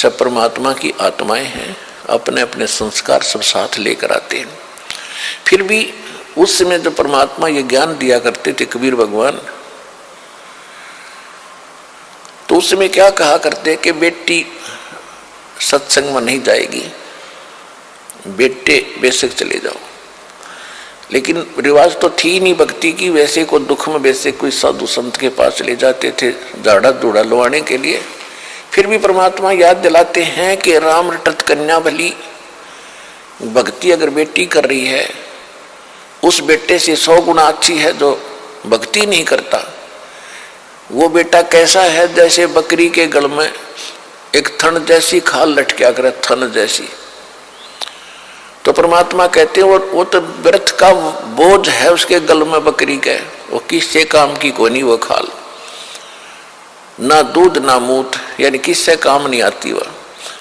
सब परमात्मा की आत्माएं हैं, अपने अपने संस्कार सब साथ लेकर आते हैं। फिर भी उस समय जो परमात्मा ये ज्ञान दिया करते थे कबीर भगवान, तो उस समय क्या कहा करते कि बेटी सत्संग में नहीं जाएगी, बेटे बेशक चले जाओ। लेकिन रिवाज तो थी नहीं भक्ति की, वैसे को दुख में वैसे कोई साधु संत के पास चले जाते थे झाड़ा धूड़ा लुवाने के लिए। फिर भी परमात्मा याद दिलाते हैं कि राम रटत कन्या भली, भक्ति अगर बेटी कर रही है उस बेटे से 100 गुना अच्छी है जो भक्ति नहीं करता। वो बेटा कैसा है, जैसे बकरी के गल में एक थन जैसी खाल लटका करे, थन जैसी। तो परमात्मा कहते हैं वो तो व्यर्थ का बोझ है उसके गल में बकरी के, वो किससे काम की कोनी वो खाल, ना दूध ना मूत, यानी किससे काम नहीं आती वह।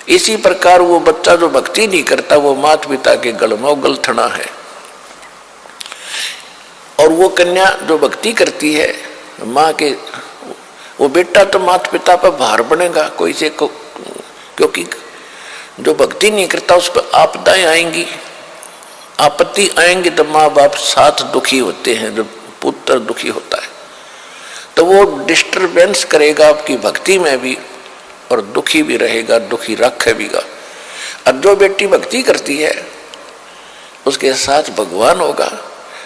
इसी प्रकार वो बच्चा जो भक्ति नहीं करता वो माता पिता के गल में वो गलथना है, और वो कन्या जो भक्ति करती है माँ के, वो बेटा तो माता पिता पर भार बनेगा कोई से को, क्योंकि जो भक्ति नहीं करता उस पर आपदाएं आएंगी, आपत्ति आएंगी, तो माँ बाप साथ दुखी होते हैं, जो पुत्र दुखी होता है तो वो डिस्टरबेंस करेगा आपकी भक्ति में भी और दुखी भी रहेगा, दुखी रखेगा। और जो बेटी भक्ति करती है उसके साथ भगवान होगा,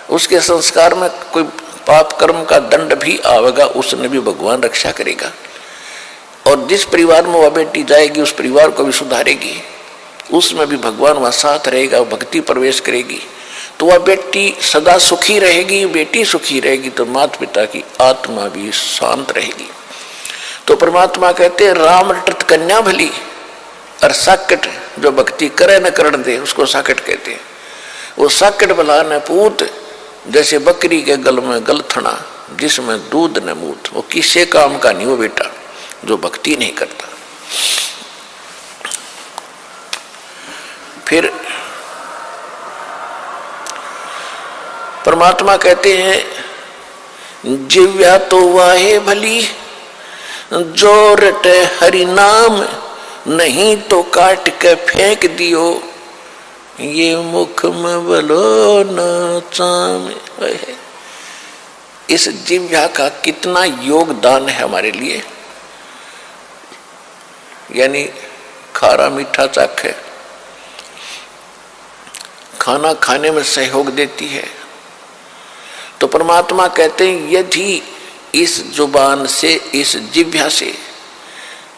उसके संस्कार में कोई पाप कर्म का दंड भी आवेगा, उसने भी भगवान रक्षा करेगा। और जिस परिवार में वह बेटी जाएगी उस परिवार को भी सुधारेगी, उसमें भी भगवान वहाँ साथ रहेगा, भक्ति प्रवेश करेगी तो वह बेटी सदा सुखी रहेगी। बेटी सुखी रहेगी तो माता पिता की आत्मा भी शांत रहेगी। तो परमात्मा कहते हैं राम रटत कन्या भली, और साकट जो भक्ति करे न करण दे उसको साकट कहते हैं। वो साकट भला न पूत, जैसे बकरी के गल में गलथना जिसमें दूध न मूत, वो किसी काम का नहीं वो बेटा जो भक्ति नहीं करता। फिर परमात्मा कहते हैं जिव्या तो वाहे भली, जो रटे हरि नाम, नहीं तो काट के फेंक दियो, ये मुख में बलो न चाम। इस जिव्या का कितना योगदान है हमारे लिए, यानी खारा मीठा चाखे, खाना खाने में सहयोग देती है। तो परमात्मा कहते हैं यदि इस जुबान से, इस जिह्वा से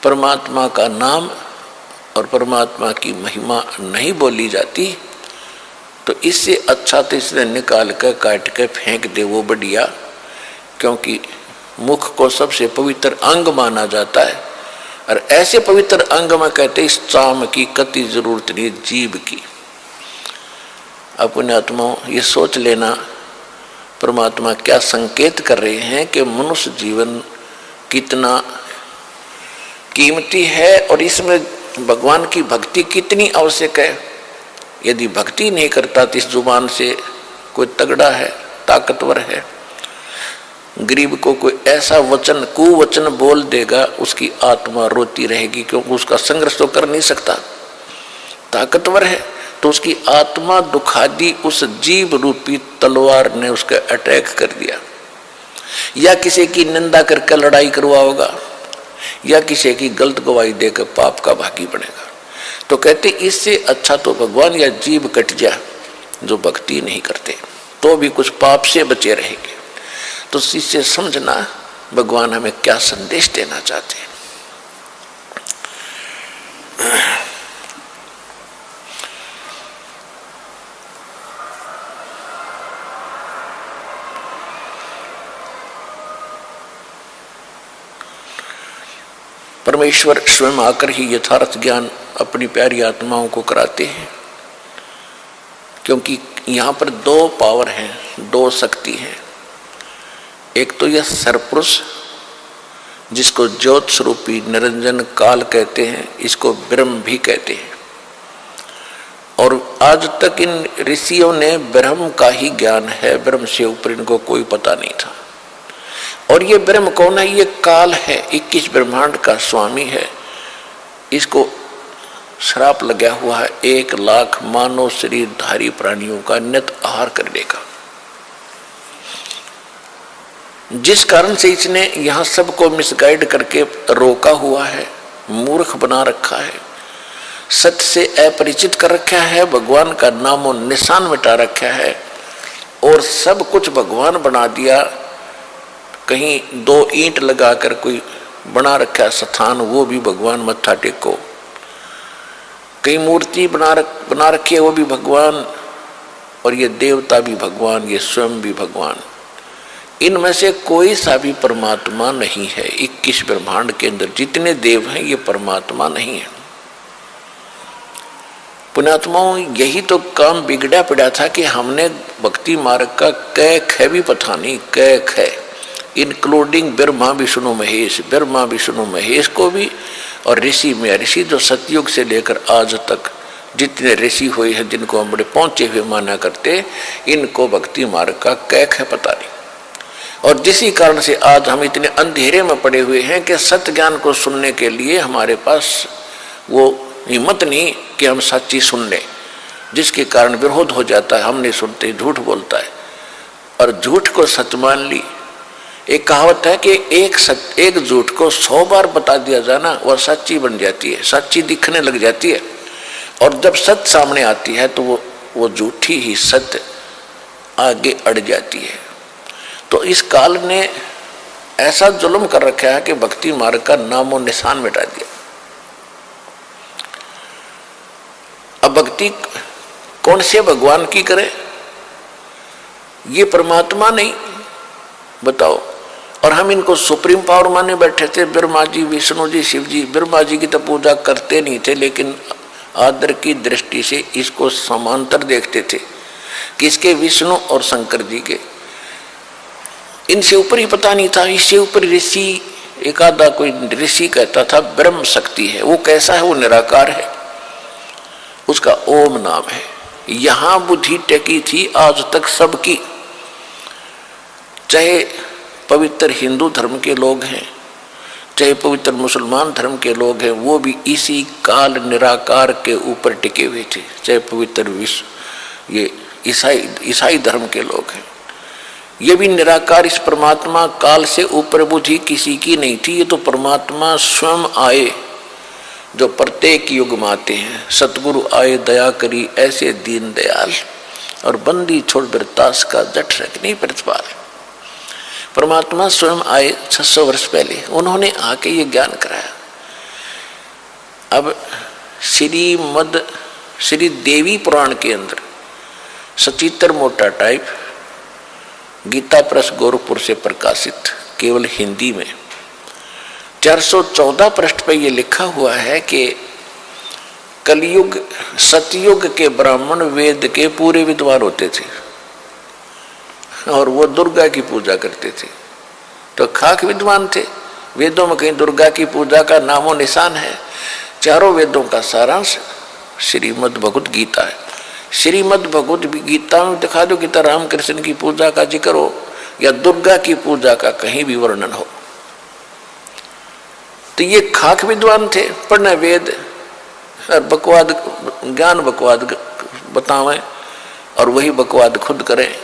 परमात्मा का नाम और परमात्मा की महिमा नहीं बोली जाती तो इससे अच्छा तो इसने निकाल कर काट कर फेंक दे वो बढ़िया, क्योंकि मुख को सबसे पवित्र अंग माना जाता है। और ऐसे पवित्र अंग में कहते इस चाम की कति जरूरत नहीं जीभ की। अपने आत्माओं ये सोच लेना परमात्मा क्या संकेत कर रहे हैं कि मनुष्य जीवन कितना कीमती है और इसमें भगवान की भक्ति कितनी आवश्यक है। यदि भक्ति नहीं करता तो इस जुबान से कोई तगड़ा है, ताकतवर है, गरीब को कोई ऐसा वचन कुवचन बोल देगा उसकी आत्मा रोती रहेगी, क्योंकि उसका संघर्ष तो कर नहीं सकता, ताकतवर है तो उसकी आत्मा दुखा दी, उस जीव रूपी तलवार ने उसका अटैक कर दिया, या किसी की निंदा करके लड़ाई करवाओगा, या किसी की गलत गवाही देकर पाप का भागी बनेगा। तो कहते इससे अच्छा तो भगवान या जीव कट जा जो भक्ति नहीं करते, तो भी कुछ पाप से बचे रहेंगे। तो इससे समझना भगवान हमें क्या संदेश देना चाहते हैं। परमेश्वर स्वयं आकर ही यथार्थ ज्ञान अपनी प्यारी आत्माओं को कराते हैं, क्योंकि यहाँ पर दो पावर हैं, दो शक्ति हैं। एक तो यह सरपुरुष जिसको ज्योत स्वरूपी निरंजन काल कहते हैं, इसको ब्रह्म भी कहते हैं। और आज तक इन ऋषियों ने ब्रह्म का ही ज्ञान है, ब्रह्म से ऊपर इनको कोई पता नहीं था। और ये ब्रह्म कौन है? ये काल है, 21 ब्रह्मांड का स्वामी है। इसको श्राप लगा हुआ है 1 लाख मानव शरीरधारी प्राणियों का नित आहार करने का, जिस कारण से इसने यहां सबको मिसगाइड करके रोका हुआ है, मूर्ख बना रखा है, सत्य से अपरिचित कर रखा है, भगवान का नामो निशान मिटा रखा है और सब कुछ भगवान बना दिया। कहीं 2 ईंट लगाकर कोई बना रखा स्थान, वो भी भगवान मत्था टेको। कई मूर्ति बना रखी है, वो भी भगवान, और ये देवता भी भगवान, ये स्वयं भी भगवान। इनमें से कोई सा भी परमात्मा नहीं है। 21 ब्रह्मांड के अंदर जितने देव हैं ये परमात्मा नहीं है। पुण्यात्माओं, यही तो काम बिगड़ा पड़ा था कि हमने भक्ति मार्ग का कै ख भी पता नहीं, कै ख इंक्लूडिंग ब्रह्मा विष्णु महेश, ब्रह्मा विष्णु महेश को भी, और ऋषि में ऋषि जो सतयुग से लेकर आज तक जितने ऋषि हुए हैं जिनको हम बड़े पहुंचे हुए माना करते, इनको भक्ति मार्ग का कै ख पता नहीं। और जिसी कारण से आज हम इतने अंधेरे में पड़े हुए हैं कि सत्य ज्ञान को सुनने के लिए हमारे पास वो हिम्मत नहीं कि हम सच्ची सुन लें, जिसके कारण विरोध हो जाता है। हम नहीं सुनते, झूठ बोलता है, और झूठ को सच मान ली। एक कहावत है कि एक झूठ को 100 बार बता दिया जाना वह सच्ची बन जाती है, सच्ची दिखने लग जाती है। और जब सत्य सामने आती है तो वो झूठी ही सत्य आगे अड़ जाती है। तो इस काल ने ऐसा जुल्म कर रखा है कि भक्ति मार्ग का नामो निशान मिटा दिया। अब भक्ति कौन से भगवान की करे? ये परमात्मा नहीं, बताओ। और हम इनको सुप्रीम पावर माने बैठे थे, ब्रह्मा जी, विष्णु जी, शिव जी। ब्रह्मा जी की तो पूजा करते नहीं थे, लेकिन आदर की दृष्टि से इसको समांतर देखते थे, किसके? विष्णु और शंकर जी के। इनसे ऊपर ही पता नहीं था। इससे ऊपर ऋषि, एक आधा कोई ऋषि कहता था ब्रह्म शक्ति है। वो कैसा है? वो निराकार है, उसका ओम नाम है। यहां बुद्धि टेकी थी आज तक सबकी, चाहे पवित्र हिंदू धर्म के लोग हैं, चाहे पवित्र मुसलमान धर्म के लोग हैं, वो भी इसी काल निराकार के ऊपर टिके हुए थे। चाहे पवित्र विश्व ये ईसाई धर्म के लोग हैं, ये भी निराकार इस परमात्मा काल से ऊपर बुद्धि किसी की नहीं थी। ये तो परमात्मा स्वयं आए, जो प्रत्येक युग में आते हैं। सतगुरु आए दया करी ऐसे दीन दयाल, और बंदी छोड़ बिरतास का जठ रखनी प्रतिपाल। परमात्मा स्वयं आए 600 वर्ष पहले, उन्होंने आके ये ज्ञान कराया। अब श्री देवी पुराण के अंदर सचित्र मोटा टाइप गीता प्रेस गोरखपुर से प्रकाशित केवल हिंदी में 414 पृष्ठ पे ये लिखा हुआ है कि कलयुग सतयुग के ब्राह्मण वेद के पूरे विद्वान होते थे और वो दुर्गा की पूजा करते थे। तो खाक विद्वान थे। वेदों में कहीं दुर्गा की पूजा का नामो निशान है? चारों वेदों का सारांश श्रीमद् भगवत गीता है। श्रीमद् भगवत गीता में दिखा दो कि रामकृष्ण की पूजा का जिक्र हो या दुर्गा की पूजा का कहीं भी वर्णन हो। तो ये खाक विद्वान थे, पढ़ने वेद और बकवाद ज्ञान बकवाद बतावें और वही बकवाद खुद करें।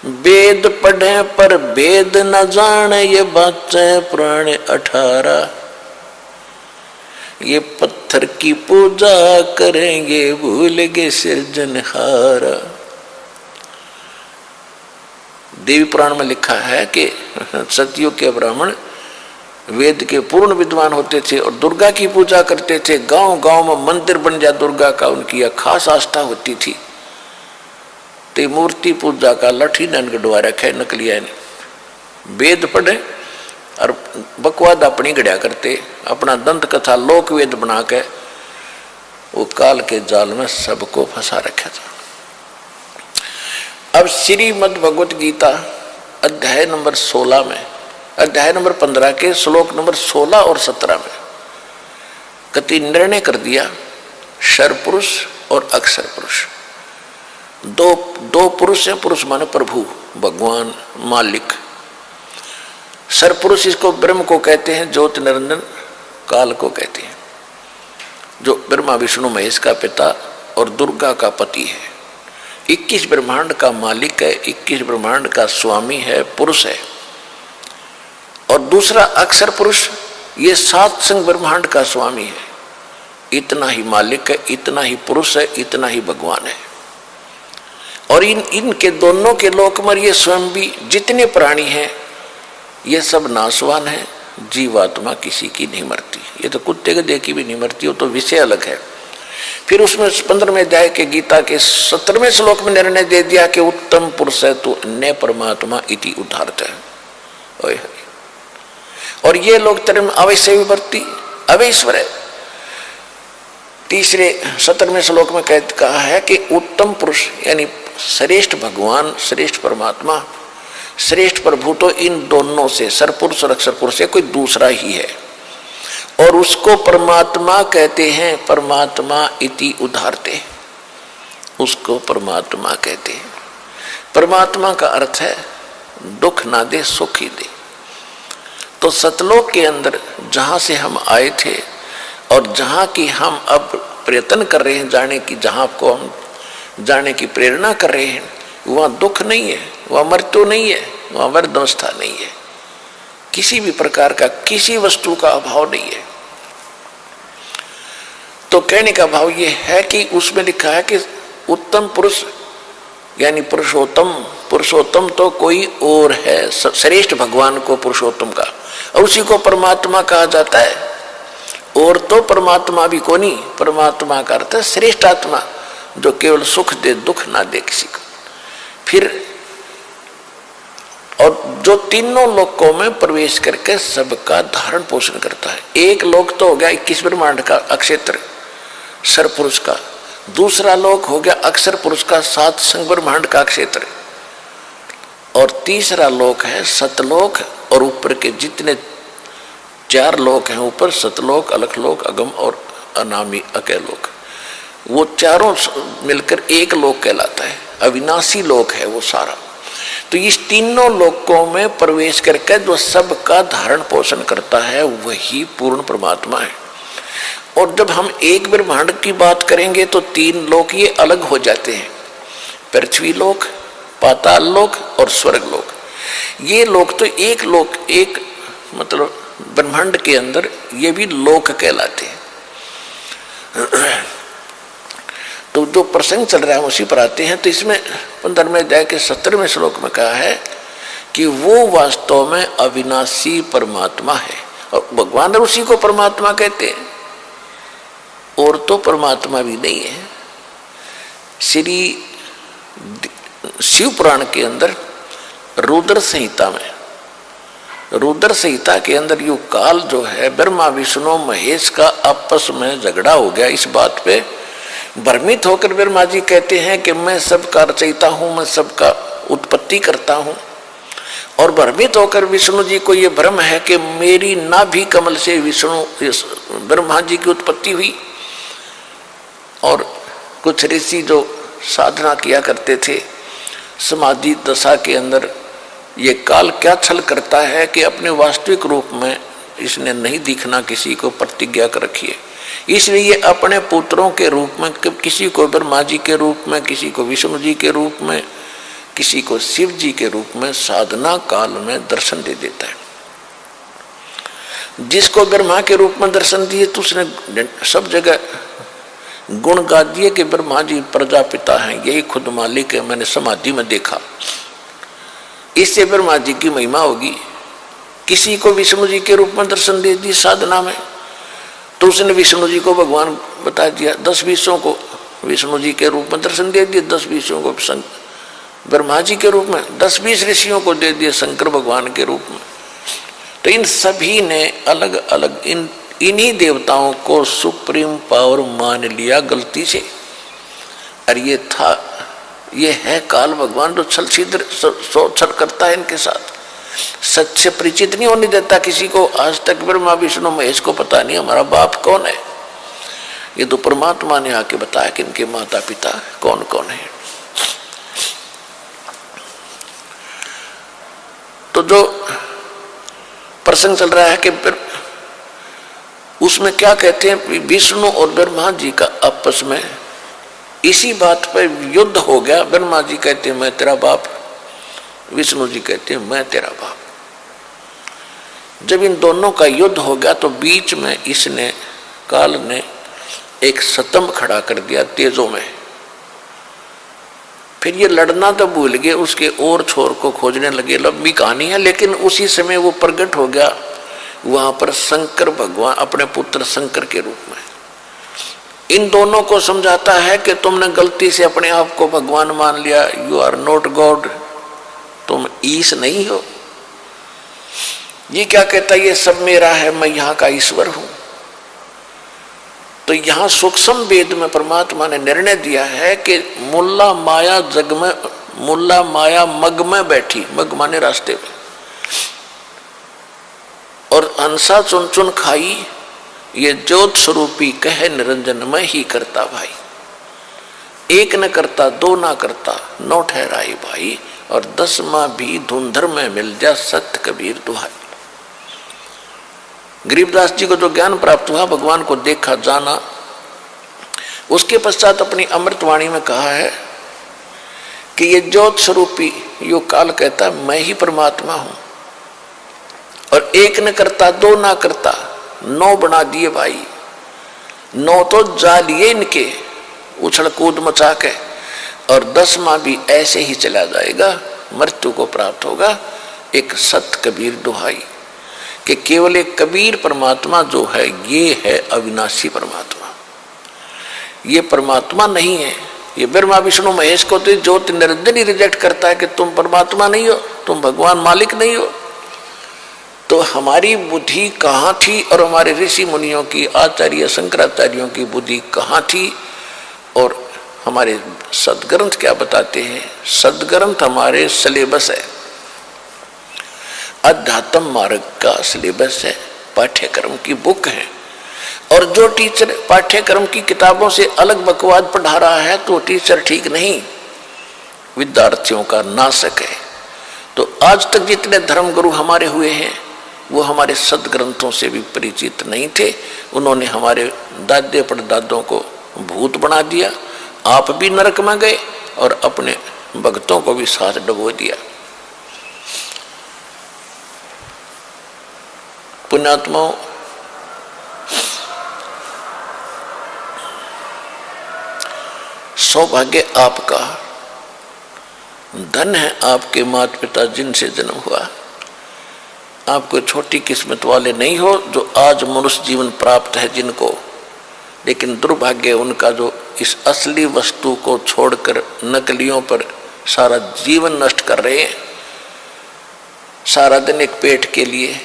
वेद पढ़े पर वेद न जाने, ये बातें पुराने 18। ये पत्थर की पूजा करेंगे, भूल गए सृजनहारा। देवी पुराण में लिखा है कि सतयुग के ब्राह्मण वेद के पूर्ण विद्वान होते थे और दुर्गा की पूजा करते थे। गांव गांव में मंदिर बन जाए दुर्गा का, उनकी यह खास आस्था होती थी। तो मूर्ति पूजा का लठी नन गढ़वा रखे नकलिया ने। वेद पढ़े और बकवाद अपनी गढ़िया करते, अपना दंत कथा लोक वेद बना के वो काल के जाल में सबको फंसा रखा था। अब श्रीमद् भगवत गीता अध्याय नंबर 16 में, अध्याय नंबर 15 के श्लोक नंबर 16 और 17 में कति निर्णय कर दिया शर पुरुष और अक्षर पुरुष। दो पुरुष हैं। पुरुष माने प्रभु, भगवान, मालिक। सर पुरुष इसको ब्रह्म को कहते हैं, ज्योत निरंजन काल को कहते हैं। जो ब्रह्मा विष्णु महेश का पिता और दुर्गा का पति है, 21 ब्रह्मांड का मालिक है, 21 ब्रह्मांड का स्वामी है, पुरुष है। और दूसरा अक्षर पुरुष, ये 7 संग ब्रह्मांड का स्वामी है। इतना ही मालिक है, इतना ही पुरुष है, इतना ही भगवान है। और इनके दोनों के लोक में ये स्वयं भी जितने प्राणी हैं ये सब नाशवान है। जीवात्मा किसी की नहीं मरती, ये तो कुत्ते के देखी भी नहीं मरती, वो तो विषय अलग है। फिर उसमें 15वें अध्याय के गीता के 17वें श्लोक में निर्णय दे दिया कि उत्तम पुरुष है तो अन्य परमात्मा इति उदाहरत है। और ये लोग term अवश्य विवर्ती अवैश्वर है। तीसरे 17वें श्लोक में कहा है कि उत्तम पुरुष यानी श्रेष्ठ भगवान, श्रेष्ठ परमात्मा, श्रेष्ठ प्रभु तो इन दोनों से सरपुरुष और अक्षर पुरुष से कोई दूसरा ही है। और उसको परमात्मा कहते हैं, परमात्मा इति उदाहरते, उसको परमात्मा कहते हैं। परमात्मा का अर्थ है दुख ना दे सुख ही दे। तो सतलोक के अंदर जहां से हम आए थे और जहां की हम अब प्रयत्न कर रहे हैं जाने की, जहां को हम जाने की प्रेरणा कर रहे हैं, वहां दुख नहीं है, वहां मृत्यु नहीं है, वहां वर्धावस्था नहीं है, किसी भी प्रकार का किसी वस्तु का अभाव नहीं है। तो कहने का भाव ये है कि उसमें लिखा है कि उत्तम पुरुष यानी पुरुषोत्तम, पुरुषोत्तम तो कोई और है, श्रेष्ठ भगवान को पुरुषोत्तम का, और उसी को परमात्मा कहा जाता है। और तो परमात्मा भी को नहीं, परमात्मा का अर्थ है श्रेष्ठ आत्मा जो केवल सुख दे, दुख ना दे किसी को। फिर और जो तीनों लोकों में प्रवेश करके सबका धारण पोषण करता है। एक लोक तो हो गया 21 ब्रह्मांड का अक्षेत्र सरपुरुष का, दूसरा लोक हो गया अक्षर पुरुष का 7 संग ब्रह्मांड का क्षेत्र, और तीसरा लोक है सतलोक। और ऊपर के जितने 4 लोक हैं ऊपर, सतलोक, अलखलोक, अगम और अनामी अकेलोक, वो चारों मिलकर एक लोक कहलाता है। अविनाशी लोक है वो सारा। तो इस तीनों लोकों में प्रवेश करके जो सबका धारण पोषण करता है वही पूर्ण परमात्मा है। और जब हम एक ब्रह्मांड की बात करेंगे तो 3 लोक ये अलग हो जाते हैं, पृथ्वी लोक, पाताल लोक और स्वर्ग लोक। ये लोक तो एक लोक, एक मतलब ब्रह्मांड के अंदर ये भी लोक कहलाते हैं। तो जो प्रसंग चल रहा है उसी पर आते हैं। तो इसमें 15वें अध्याय के 17वें श्लोक में कहा है कि वो वास्तव में अविनाशी परमात्मा है, और भगवान उसी को परमात्मा कहते हैं, और तो परमात्मा भी नहीं है। श्री शिव पुराण के अंदर रुद्र संहिता में, रुद्र संहिता के अंदर यो काल जो है ब्रह्मा विष्णु महेश का आपस में झगड़ा हो गया। इस बात पे भ्रमित होकर ब्रह्मा जी कहते हैं कि मैं सबका रचयिता हूं, मैं सबका उत्पत्ति करता हूं। और भ्रमित होकर विष्णु जी को ये भ्रम है कि मेरी नाभि कमल से विष्णु ब्रह्मा जी की उत्पत्ति हुई। और कुछ ऋषि जो साधना किया करते थे समाधि दशा के अंदर, ये काल क्या छल करता है कि अपने वास्तविक रूप में इसने नहीं दिखना, किसी को प्रतिज्ञा कर रखी है। इसलिए अपने पुत्रों के रूप में, किसी को ब्रह्मा जी के रूप में, किसी को विष्णु जी के रूप में, किसी को शिव जी के रूप में साधना काल में दर्शन दे देता है। जिसको ब्रह्मा के रूप में दर्शन दिए तो उसने सब जगह गुण गा दिए कि ब्रह्मा जी प्रजापिता हैं, यही खुद मालिक है, मैंने समाधि में देखा। इससे ब्रह्मा जी की महिमा होगी। किसी को विष्णु जी के रूप में दर्शन दे दी साधना में तो उसने विष्णु जी को भगवान बता दिया। 10-20 को विष्णु जी के रूप में दर्शन दे दिए, 10-20 को ब्रह्मा जी के रूप में, 10-20 ऋषियों को दे दिए शंकर भगवान के रूप में। तो इन सभी ने अलग अलग इन्हीं देवताओं को सुप्रीम पावर मान लिया गलती से। और ये है काल भगवान जो छल छिद्र छल करता है इनके साथ, सच से परिचित नहीं होने देता किसी को। आज तक ब्रह्मा विष्णु महेश को पता नहीं हमारा बाप कौन है। ये तो परमात्मा ने आके बताया कि इनके माता पिता कौन कौन है। तो जो प्रसंग चल रहा है कि उसमें क्या कहते हैं, विष्णु और ब्रह्मा जी का आपस में इसी बात पर युद्ध हो गया। ब्रह्मा जी कहते हैं मैं तेरा बाप, विष्णु जी कहते हैं मैं तेरा बाप। जब इन दोनों का युद्ध हो गया तो बीच में इसने, काल ने एक स्तंभ खड़ा कर दिया तेजों में। फिर ये लड़ना तो भूल गए, उसके और छोर को खोजने लगे। लंबी कहानी है, लेकिन उसी समय वो प्रकट हो गया वहां पर शंकर भगवान अपने पुत्र शंकर के रूप में। इन दोनों को समझाता है कि तुमने गलती से अपने आप को भगवान मान लिया, यू आर नॉट गॉड, तुम ईश नहीं हो। ये क्या कहता है, ये सब मेरा है, मैं यहाँ का ईश्वर हूं। तो यहाँ सूक्ष्म वेद में परमात्मा ने निर्णय दिया है कि मुल्ला माया जग में, मुल्ला माया मग में बैठी, मग माने रास्ते में, और हंसा चुन चुन खाई, ये ज्योत स्वरूपी कहे निरंजन मैं ही करता भाई। एक न करता दो ना करता नौ ठहराई भाई, और 10वां भी धुंधर में मिल जा सत्य कबीर दुहाई। गरीबदास जी को जो ज्ञान प्राप्त हुआ, भगवान को देखा जाना, उसके पश्चात अपनी अमृतवाणी में कहा है कि ये ज्योत स्वरूपी यो काल कहता मैं ही परमात्मा हूं, और एक न करता दो ना करता 9 बना दिए भाई। 9 तो जा लिए इनके उछल कूद मचा के, और 10वां भी ऐसे ही चला जाएगा, मृत्यु को प्राप्त होगा। एक सत कबीर दुहाई कि केवल एक कबीर परमात्मा जो है ये है अविनाशी परमात्मा, ये परमात्मा नहीं है। ये ब्रह्मा विष्णु महेश को तो ज्योति निरंजन ही रिजेक्ट करता है कि तुम परमात्मा नहीं हो, तुम भगवान मालिक नहीं हो। तो हमारी बुद्धि कहाँ थी, और हमारे ऋषि मुनियों की, आचार्य शंकराचार्यों की बुद्धि कहाँ थी, और हमारे सदग्रंथ क्या बताते हैं। सदग्रंथ हमारे सिलेबस है, अध्यात्म मार्ग का सिलेबस है, पाठ्यक्रम की बुक है। और जो टीचर पाठ्यक्रम की किताबों से अलग बकवाद पढ़ा रहा है तो टीचर ठीक नहीं, विद्यार्थियों का नाशक है। तो आज तक जितने धर्मगुरु हमारे हुए हैं वो हमारे सदग्रंथों से भी परिचित नहीं थे। उन्होंने हमारे दादे परदादों को भूत बना दिया, आप भी नरक में गए और अपने भक्तों को भी साथ डुबो दिया। पुण्यात्माओं, सौभाग्य आपका, धन है आपके माता पिता जिनसे जन्म हुआ। आप कोई छोटी किस्मत वाले नहीं हो जो आज मनुष्य जीवन प्राप्त है जिनको, लेकिन दुर्भाग्य उनका जो इस असली वस्तु को छोड़कर नकलियों पर सारा जीवन नष्ट कर रहे हैं। सारा दिन एक पेट के लिए,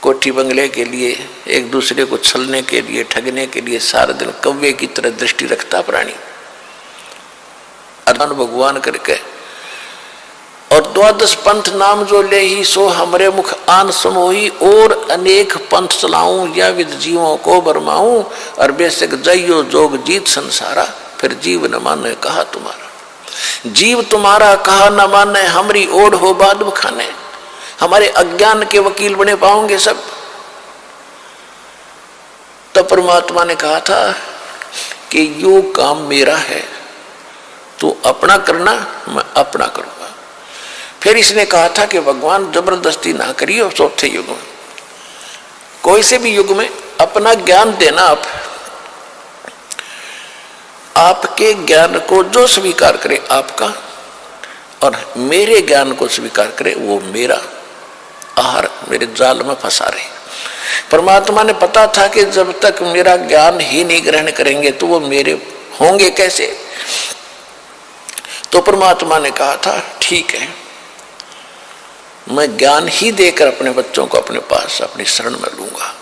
कोठी बंगले के लिए, एक दूसरे को छलने के लिए, ठगने के लिए सारा दिन कौवे की तरह दृष्टि रखता प्राणी, अदान भगवान करके। और 12 पंथ नाम जो ले ही सो हमरे मुख आन समोही, और अनेक पंथ चलाऊं या विद जीवों को बरमाऊं, और बेशक जइयो जोग जीत संसारा, फिर जीव न माने कहा तुम्हारा। जीव तुम्हारा कहा न माने, हमरी ओढ़ हो बाद बखाने। हमारे अज्ञान के वकील बने पाओगे सब। तो परमात्मा ने कहा था कि यो काम मेरा है, तू अपना करना, मैं अपना करूंगा। फिर इसने कहा था कि भगवान जबरदस्ती ना करिए। चौथे युग में, कोई से भी युग में अपना ज्ञान देना, आपके ज्ञान को जो स्वीकार करे आपका, और मेरे ज्ञान को स्वीकार करे वो मेरा। आहार मेरे जाल में फंसा रहे। परमात्मा ने पता था कि जब तक मेरा ज्ञान ही नहीं ग्रहण करेंगे तो वो मेरे होंगे कैसे। तो परमात्मा ने कहा था ठीक है, मैं ज्ञान ही देकर अपने बच्चों को अपने पास अपनी शरण में लूंगा।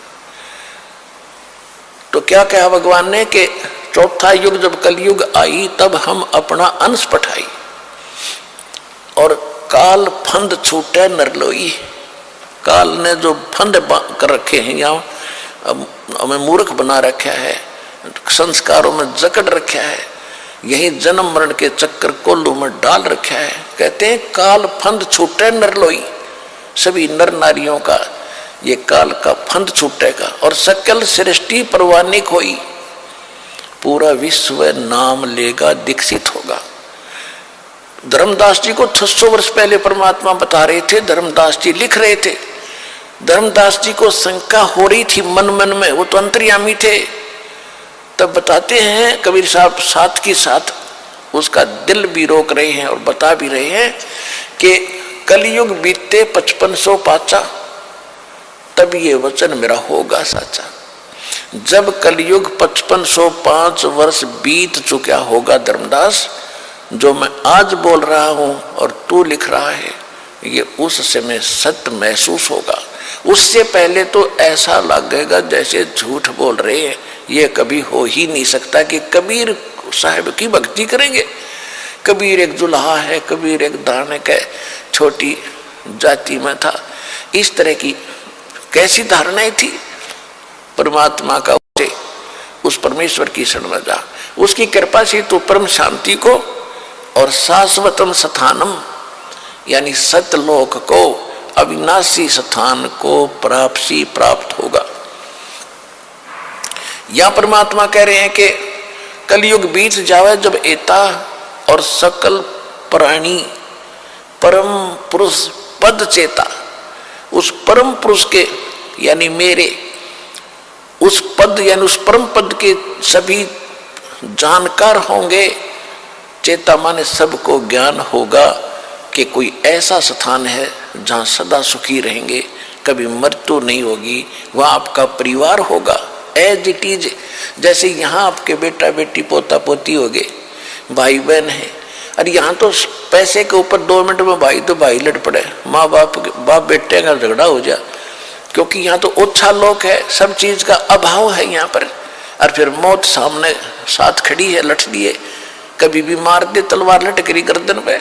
तो क्या कहा भगवान ने कि चौथा युग जब कलयुग आई तब हम अपना अंश पठाई, और काल फंद छूटे नरलोई। काल ने जो फंद कर रखे हैं, यहाँ हमें मूर्ख बना रखा है, संस्कारों में जकड़ रखा है, यही जन्म मरण के चक्कर कोल्लू में डाल रखा है। कहते हैं काल फंद छूटे नरलोई। सभी नर नारियों का ये काल का फंद छूटेगा और सकल सृष्टि परवानिक होई, पूरा विश्व नाम लेगा, दीक्षित होगा। धर्मदास जी को 600 वर्ष पहले परमात्मा बता रहे थे, धर्मदास जी लिख रहे थे। धर्मदास जी को शंका हो रही थी मन मन में, वो तो अंतर्यामी थे। तब बताते हैं कबीर साहब साथ की साथ उसका दिल भी रोक रहे हैं और बता भी रहे हैं कि कलयुग बीते 5500 पाचा, तब ये वचन मेरा होगा साचा। जब कलयुग 5505 वर्ष बीत चुका होगा धर्मदास, जो मैं आज बोल रहा हूं और तू लिख रहा है, ये उस समय सत्य महसूस होगा। उससे पहले तो ऐसा लगेगा जैसे झूठ बोल रहे हैं। ये कभी हो ही नहीं सकता कि कबीर साहब की भक्ति करेंगे। कबीर एक दुल्हा है, कबीर एक दानक है, छोटी जाति में था। इस तरह की कैसी धारणाएं थी। परमात्मा का उस परमेश्वर की शरण में जा, उसकी कृपा से तो परम शांति को और शाश्वतम स्थानम यानी सतलोक को, अविनाशी स्थान को प्राप्त होगा। या परमात्मा कह रहे हैं कि कलयुग बीत जावे जब एता और सकल प्राणी परम पुरुष पद चेता, उस परम पुरुष के यानी मेरे उस पद यानी उस परम पद के सभी जानकार होंगे। चेता माने सबको ज्ञान होगा कि कोई ऐसा स्थान है जहां सदा सुखी रहेंगे, कभी मृत्यु नहीं होगी, वहां आपका परिवार होगा एज इट इज। जैसे यहाँ आपके बेटा बेटी पोता पोती हो गए, भाई बहन है, और यहाँ तो पैसे के ऊपर 2 मिनट में भाई तो भाई लड़ पड़े, माँ बाप बेटे का झगड़ा हो जाए, क्योंकि यहाँ तो ओछा लोग है, सब चीज का अभाव है यहाँ पर। और फिर मौत सामने साथ खड़ी है, लठ दिए, कभी भी मार दे तलवार लटकरी गर्दन पे।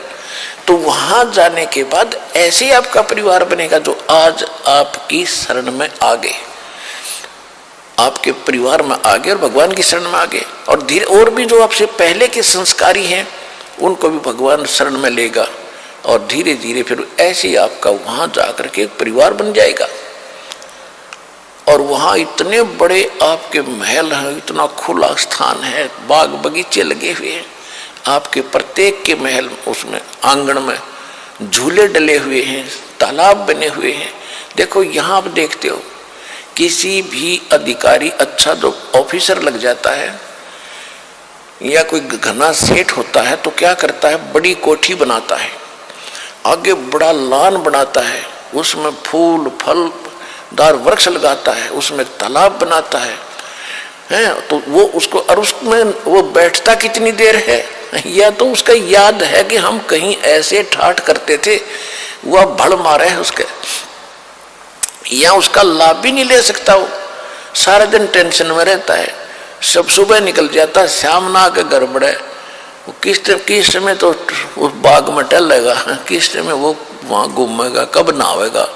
तो वहां जाने के बाद ऐसे आपका परिवार बनेगा जो आज आपकी शरण में आ गए, आपके परिवार में आ गए और भगवान की शरण में आ गए। और धीरे और भी जो आपसे पहले के संस्कारी हैं उनको भी भगवान शरण में लेगा, और धीरे धीरे फिर ऐसे ही आपका वहां जाकर के एक परिवार बन जाएगा। और वहां इतने बड़े आपके महल हैं, इतना खुला स्थान है, बाग बगीचे लगे हुए हैं, आपके प्रत्येक के महल उसमें आंगन में झूले डले हुए हैं, तालाब बने हुए हैं। देखो यहाँ आप देखते हो किसी भी अधिकारी अच्छा जो ऑफिसर लग जाता है या कोई घना सेठ होता है तो क्या करता है, बड़ी कोठी बनाता है, आगे बड़ा लान बनाता है, उसमें फूल फलदार वृक्ष लगाता है, उसमें तालाब बनाता है, तो वो उसको, और उसमें वो बैठता कितनी देर है, या तो उसका याद है कि हम कहीं ऐसे ठाठ करते थे, वह भड़ मारे है उसके, या उसका लाभ भी नहीं ले सकता। वो सारा दिन टेंशन में रहता है, सब सुबह निकल जाता, शाम ना आके घर बढ़े, वो किस समय तो उस बाग में टहलेगा, किस समय वो वहाँ घूमेगा, कब नहावेगा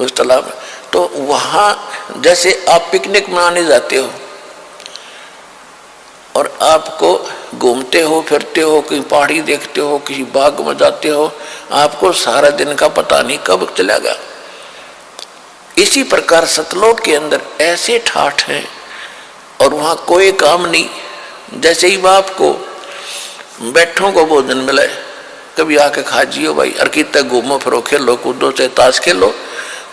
उस तालाब में। तो वहाँ जैसे आप पिकनिक मनाने जाते हो और आपको घूमते हो फिरते हो, कहीं पहाड़ी देखते हो, किसी बाग में जाते हो, आपको सारा दिन का पता नहीं कब चलेगा। इसी प्रकार सतलोक के अंदर ऐसे ठाठ हैं और वहाँ कोई काम नहीं। जैसे ही बाप को बैठों को भोजन मिले, कभी आके खा जियो भाई, और कितना घूमो फिरो, खेलो कूदो, चाहे ताश खेलो,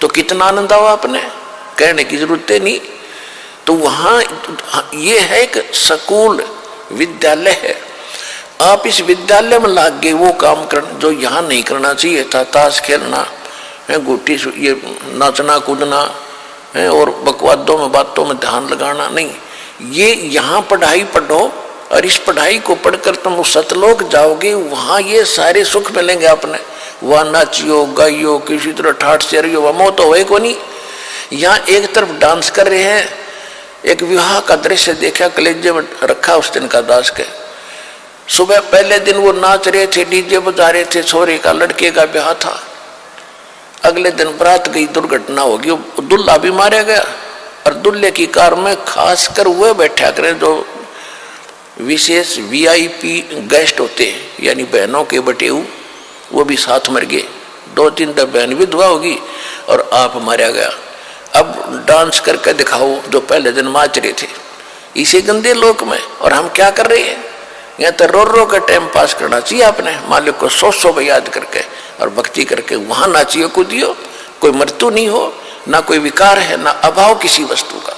तो कितना आनंद आओ, आपने कहने की जरूरत नहीं। तो वहाँ ये है एक स्कूल विद्यालय है, आप इस विद्यालय में लाग गए वो काम करना जो यहाँ नहीं करना चाहिए था, ताश खेलना है, गुट्टी ये नाचना कूदना है और बकवादों में बातों में ध्यान लगाना नहीं। ये यहाँ पढ़ाई पढ़ो और इस पढ़ाई को पढ़कर तुम सतलोक जाओगे, वहाँ ये सारे सुख मिलेंगे आपने। वहाँ नाचियो गाइयो, किसी तरह ठाठ से रहियो, वह मौत हो को नहीं। यहाँ एक तरफ डांस कर रहे हैं, एक विवाह का दृश्य देखा, कलेजे में रखा उस दिन का दास के। सुबह पहले दिन वो नाच रहे थे, डीजे बजा रहे थे, छोरे का लड़के का ब्याह था। अगले दिन बारात गई, दुर्घटना होगी, दुल्हा भी मारा गया, और दुल्हे की कार में खासकर वो बैठा करें जो विशेष वीआईपी गेस्ट होते हैं, यानी बहनों के बटेऊ, वो भी साथ मर गए। 2-3 बहन विधवा होगी और आप मारा गया। अब डांस करके दिखाओ जो पहले दिन नाच रहे थे इसी गंदे लोक में। और हम क्या कर रहे हैं, यहाँ तो रो रो के टाइम पास करना चाहिए अपने मालिक को 100 याद करके और भक्ति करके वहां नाचिए कूदियो। कोई मृत्यु नहीं हो, ना कोई विकार है, ना अभाव किसी वस्तु का।